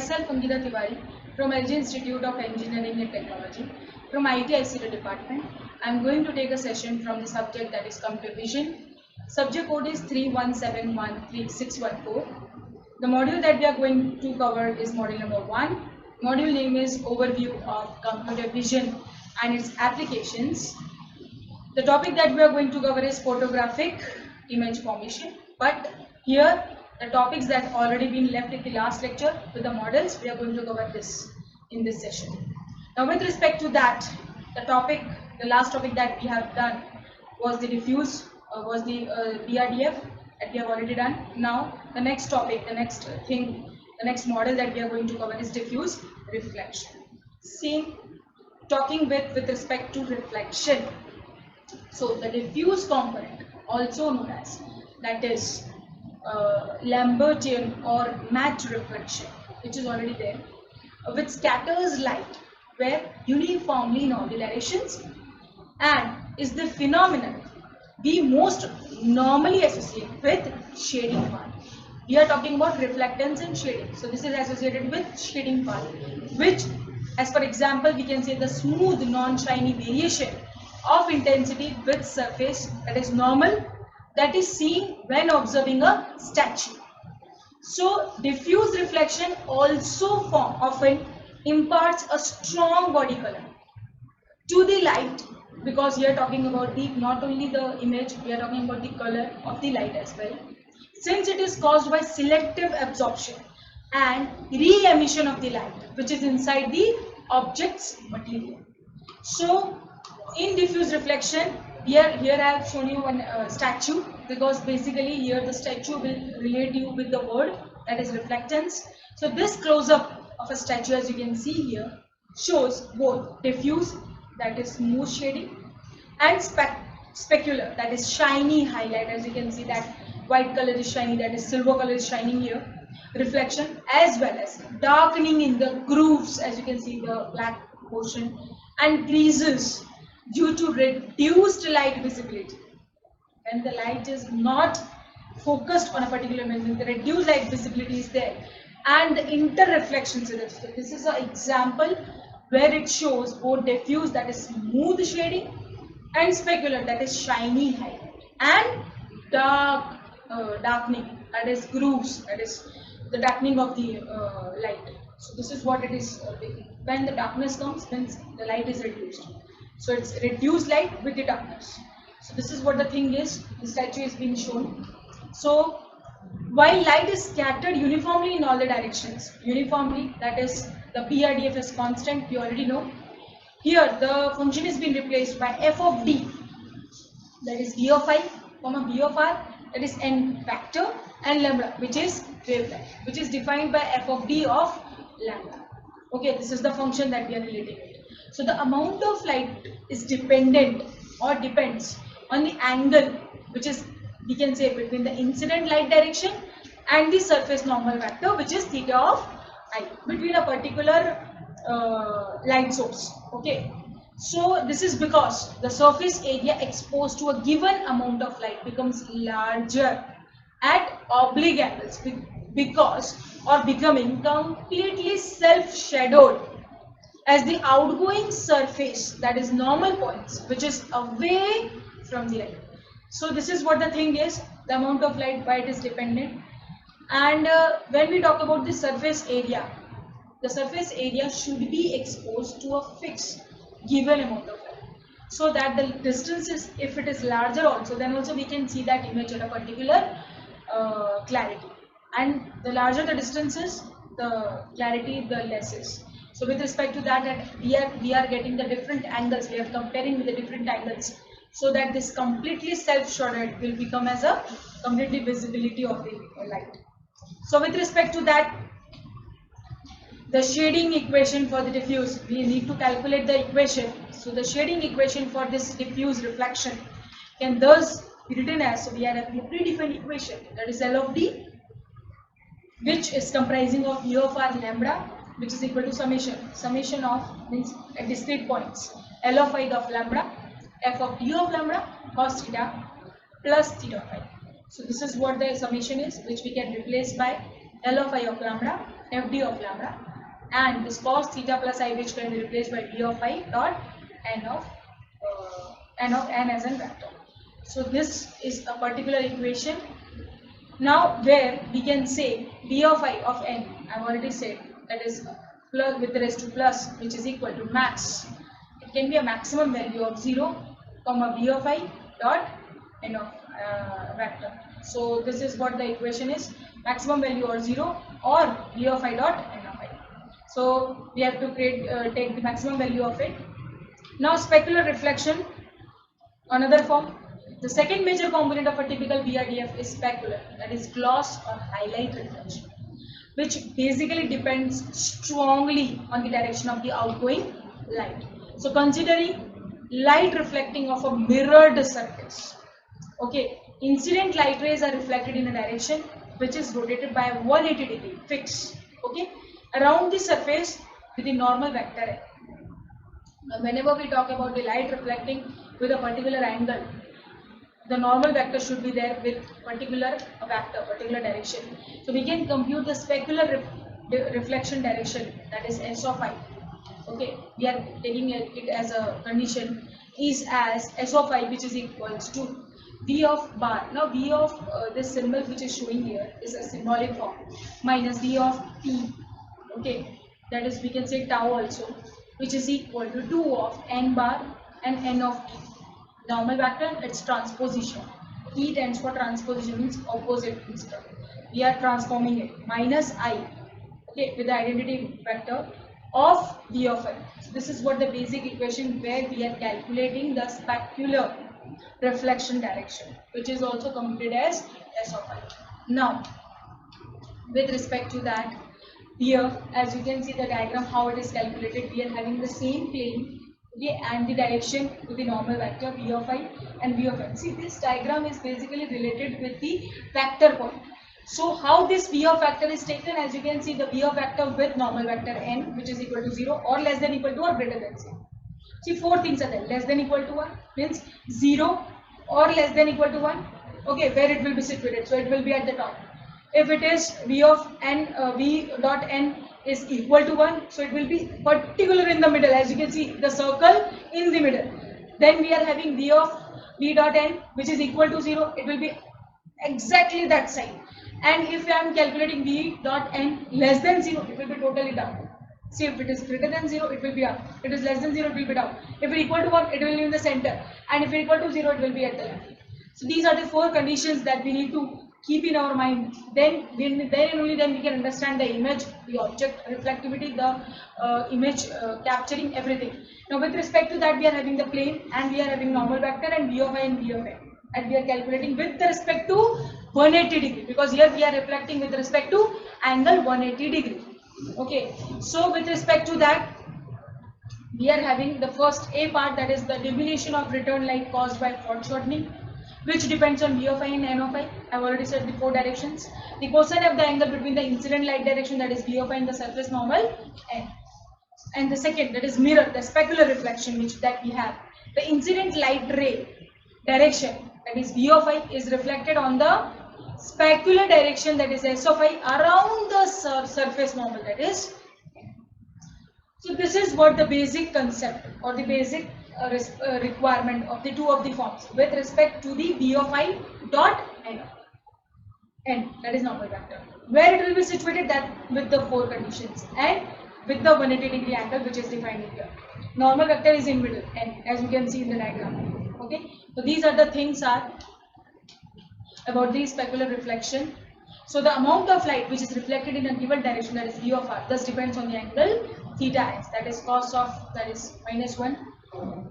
Myself, Angita Tiwari, from LG Institute of Engineering and Technology, from ITICT department. I am going to take a session from the subject that is computer vision. Subject code is 317136114. The module that we are going to cover is module number 1. Module name is Overview of Computer Vision and its Applications. The topic that we are going to cover is photographic image formation, but here the topics that already been left in the last lecture with the models, we are going to cover this in this session. Now with respect to that, the last topic that we have done was the diffuse, was the BRDF that we have already done. Now the next topic, the next model that we are going to cover is diffuse reflection. See, talking with respect to reflection. So the diffuse component, also known as that is Lambertian or matte reflection, which is already there, which scatters light where uniformly in all the directions, and is the phenomenon we most normally associate with shading part. We are talking about reflectance and shading. So this is associated with shading part, which, as for example, we can say the smooth non-shiny variation of intensity with surface that is normal, that is seen when observing a statue. So diffuse reflection also often imparts a strong body color to the light, because we are talking about not only the image, we are talking about the color of the light as well, since it is caused by selective absorption and re-emission of the light which is inside the object's material. So in diffuse reflection, here I have shown you one statue, because basically here the statue will relate you with the word that is reflectance. So this close-up of a statue, as you can see here, shows both diffuse, that is smooth shading, and specular, that is shiny highlight. As you can see that white color is shiny, that is silver color is shining here, reflection, as well as darkening in the grooves, as you can see the black portion, and creases due to reduced light visibility. When the light is not focused on a particular element, the reduced light visibility is there, and the interreflections in it. So this is an example where it shows both diffuse, that is smooth shading, and specular, that is shiny highlight, and darkening, that is grooves, that is the darkening of the light. So this is what it is when the darkness comes, when the light is reduced. So it's reduced light with the darkness. So this is what the thing is. The statue is being shown. So while light is scattered uniformly in all the directions, uniformly, that is the BRDF is constant, we already know. Here the function is being replaced by f of d, that is d of I, b of r, that is n factor, and lambda, which is wavelength, which is defined by f of d of lambda. Okay, this is the function that we are relating it. So the amount of light is dependent or depends on the angle, which is, we can say, between the incident light direction and the surface normal factor, which is theta of I, between a particular light source. Okay, so this is because the surface area exposed to a given amount of light becomes larger at oblique angles, because or becoming completely self-shadowed as the outgoing surface, that is normal points, which is away from the light. So this is what the thing is, the amount of light, why it is dependent. And when we talk about the surface area should be exposed to a fixed given amount of light, so that the distance is, if it is larger also, then also we can see that image at a particular clarity, and the larger the distance is, the clarity the less is. So with respect to that we are getting the different angles, we are comparing with the different angles, so that this completely self-shadowed will become as a completely visibility of the light. So with respect to that, the shading equation for the diffuse, we need to calculate the equation. So the shading equation for this diffuse reflection can thus be written as, so we have a predefined equation, that is L of D, which is comprising of U of R lambda, which is equal to summation of, means at discrete points, L of I of lambda, f of d of lambda cos theta plus theta phi. So this is what the summation is, which we can replace by L of I of lambda, FD of lambda, and this cos theta plus I, which can be replaced by d of I dot n of n as a vector. So this is a particular equation. Now where we can say d of I of n, I've already said, that is plus with raised to plus, which is equal to max. It can be a maximum value of 0, comma b of I dot n of vector. So this is what the equation is: maximum value or 0 or b of I dot n of I. So we have to create take the maximum value of it. Now specular reflection, another form. The second major component of a typical BRDF is specular, that is gloss or highlight reflection, which basically depends strongly on the direction of the outgoing light. So considering light reflecting off a mirrored surface, okay, incident light rays are reflected in a direction which is rotated by 180 degree fixed, okay, around the surface with the normal vector n. Now, whenever we talk about the light reflecting with a particular angle, the normal vector should be there with particular vector, particular direction. So we can compute the specular reflection direction, that is S of I. Okay, we are taking it as a condition is as S of I, which is equals to V of bar. Now V of this symbol which is showing here is a symbolic form, minus V of T. Okay, that is, we can say tau also, which is equal to 2 of n bar and n of t. Normal vector, it's transposition. E stands for transposition, means opposite. We are transforming it, minus I, okay, with the identity vector of V of I. So this is what the basic equation where we are calculating the specular reflection direction, which is also computed as S of I. Now, with respect to that, here, as you can see the diagram how it is calculated, we are having the same plane, okay, and the direction with the normal vector V of I and V of n. See, this diagram is basically related with the vector point. So how this V of vector is taken, as you can see the V of vector with normal vector n, which is equal to 0 or less than equal to or greater than 0. See, 4 things are there: less than equal to 1 means 0 or less than equal to 1, okay, where it will be situated. So it will be at the top. If it is V of n, V dot n is equal to 1, so it will be particular in the middle, as you can see the circle in the middle. Then we are having V of V dot n, which is equal to 0, it will be exactly that side. And if I am calculating V dot n less than 0, it will be totally down. See, if it is greater than 0, it will be up. If it is less than 0, it will be down. If it is equal to 1, it will be in the center. And if it is equal to 0, it will be at the left. So these are the 4 conditions that we need to keep in our mind. Then and only then we can understand the image, the object reflectivity, the image capturing everything. Now with respect to that, we are having the plane and we are having normal vector and V of I and V of n. And we are calculating with respect to 180 degree, because here we are reflecting with respect to angle 180 degree. Okay, so with respect to that, we are having the first A part, that is the diminution of return light caused by foreshortening, which depends on V of I and N of I. I have already said the 4 directions. The cosine of the angle between the incident light direction, that is V of I, and the surface normal N. And the second, that is mirror, the specular reflection, which that we have. The incident light ray direction, that is V of I, is reflected on the specular direction, that is S of I, around the surface normal, that is N. So this is what the basic concept or the basic requirement of the 2 of the forms with respect to the V of I dot n, that is normal vector, where it will be situated, that with the 4 conditions and with the 180 degree angle which is defined here. Normal vector is in middle, n, as you can see in the diagram. Okay, so these are the things are about the specular reflection. So the amount of light which is reflected in a given direction, that is V of r, thus depends on the angle theta s, that is cos of, that is -1.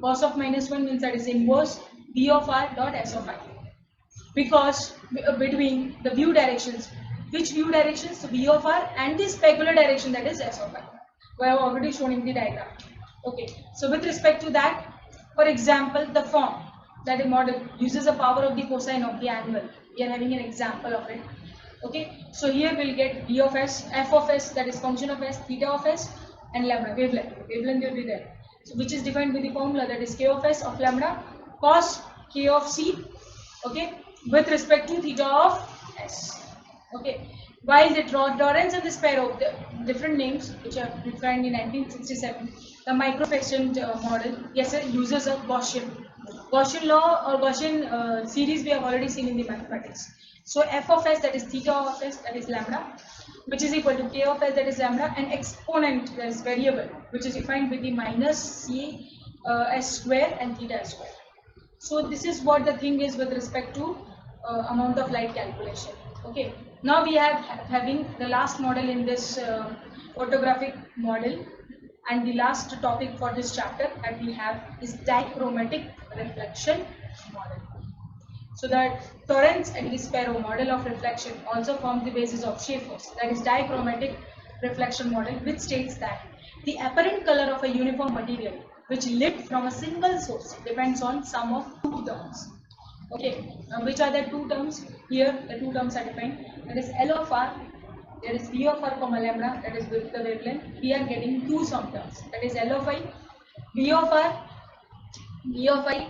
Cos of -1 means that is inverse V of r dot S of I. Because between the view directions, which view directions? So V of r and the specular direction, that is S of I. We have already shown in the diagram. Okay, so with respect to that, for example, the form that a model uses the power of the cosine of the angle. We are having an example of it. Okay, so here we'll get V of s, f of s, that is function of s, theta of s, and lambda, wavelength. Wavelength will be there. So which is defined with the formula, that is k of s of lambda cos k of c, okay, with respect to theta of s. Okay, Why is it Torrance and the Sparrow, the different names which are defined in 1967, the microfraction model, yes, it uses a Gaussian law or Gaussian series we have already seen in the mathematics. So f of s, that is theta of s, that is lambda, which is equal to k of s, that is lambda, and exponent, that is variable, which is defined with the minus c s square and theta s square. So this is what the thing is with respect to amount of light calculation. Okay. Now we are having the last model in this photographic model, and the last topic for this chapter that we have is dichromatic reflection model. So that Torrance and the Sparrow model of reflection also form the basis of Schaeffer's, that is dichromatic reflection model, which states that the apparent color of a uniform material which lit from a single source depends on sum of two terms. Okay, which are the two terms? Here the two terms are defined, that is L of R, there is V of R comma lambda, that is with the wavelength. We are getting two sum terms, that is L of I, V of R, V of I,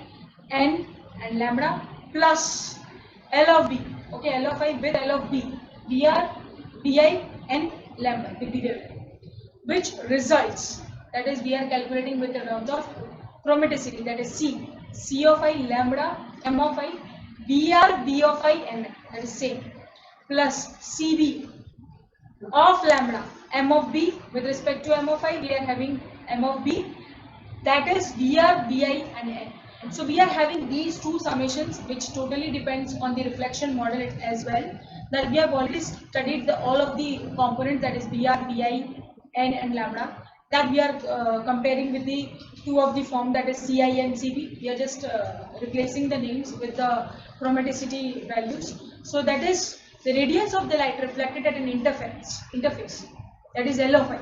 N and lambda plus L of B. Okay, L of I with L of B, VR, Vi and lambda with the wavelength, which results, that is we are calculating with the terms of chromaticity, that is C, C of I lambda M of I, VR B of I N, that is same, plus CB of lambda M of B. With respect to M of I, we are having M of B, that is VR, Bi and N. So we are having these two summations, which totally depends on the reflection model as well, that we have already studied all of the components, that is VR, Bi, N and lambda, that we are comparing with the two of the form, that is Ci and Cb. We are just replacing the names with the chromaticity values. So that is the radiance of the light reflected at an interface, that is L of I,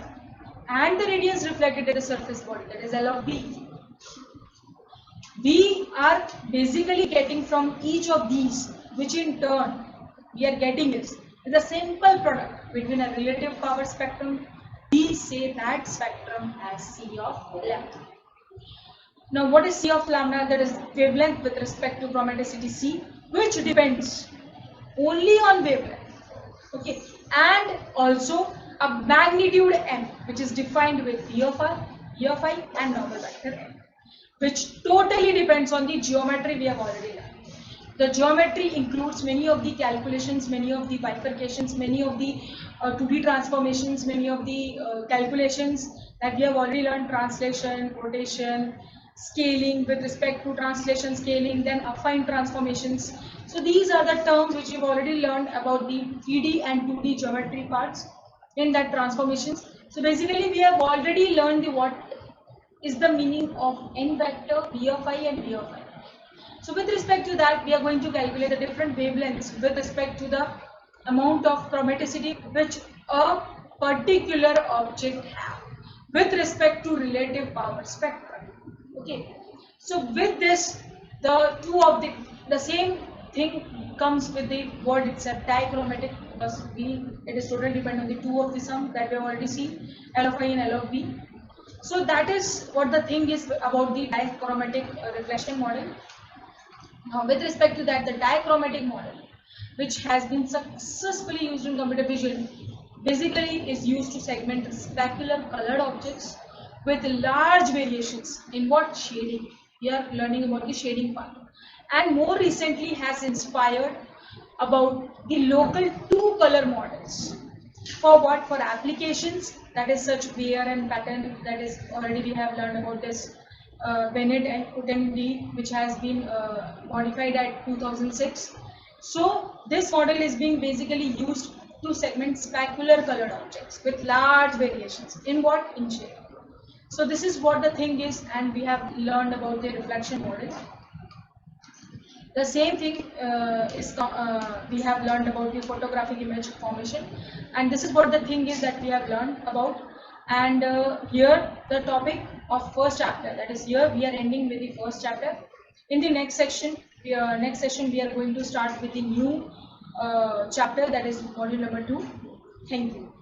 and the radiance reflected at the surface body, that is L of B. We are basically getting from each of these, which in turn we are getting is a simple product between a relative power spectrum. We say that spectrum as C of lambda. Now what is C of lambda? That is wavelength with respect to chromaticity C, which depends only on wavelength. Okay, and also a magnitude M, which is defined with V of R, V of I and normal vector M, which totally depends on the geometry we have already learned. The geometry includes many of the calculations, many of the bifurcations, many of the 2D transformations, many of the calculations that we have already learned, translation, rotation, scaling with respect to translation, scaling, then affine transformations. So these are the terms which you've already learned about the 3D and 2D geometry parts in that transformations. So basically we have already learned the what is the meaning of n vector, V of I and V of I. So with respect to that, we are going to calculate the different wavelengths with respect to the amount of chromaticity which a particular object have with respect to relative power spectrum. Okay. So with this, the same thing comes with the word itself, dichromatic, because it is totally dependent on the two of the sum that we have already seen, L of I and L of B. So that is what the thing is about the dichromatic reflection model. Now, with respect to that, the dichromatic model, which has been successfully used in computer vision, basically is used to segment specular colored objects with large variations in what shading. We are learning about the shading part, and more recently has inspired about the local two color models. For what? For applications, that is such Bayer and pattern, that is already we have learned about this Bennett and Putnam, which has been modified at 2006. So this model is being basically used to segment specular colored objects with large variations in what? In shape. So this is what the thing is, and we have learned about the reflection model. The same thing we have learned about the photographic image formation, and this is what the thing is that we have learned about. And here the topic of first chapter, that is here we are ending with the first chapter. In the next section, we are going to start with the new chapter, that is module number 2. Thank you.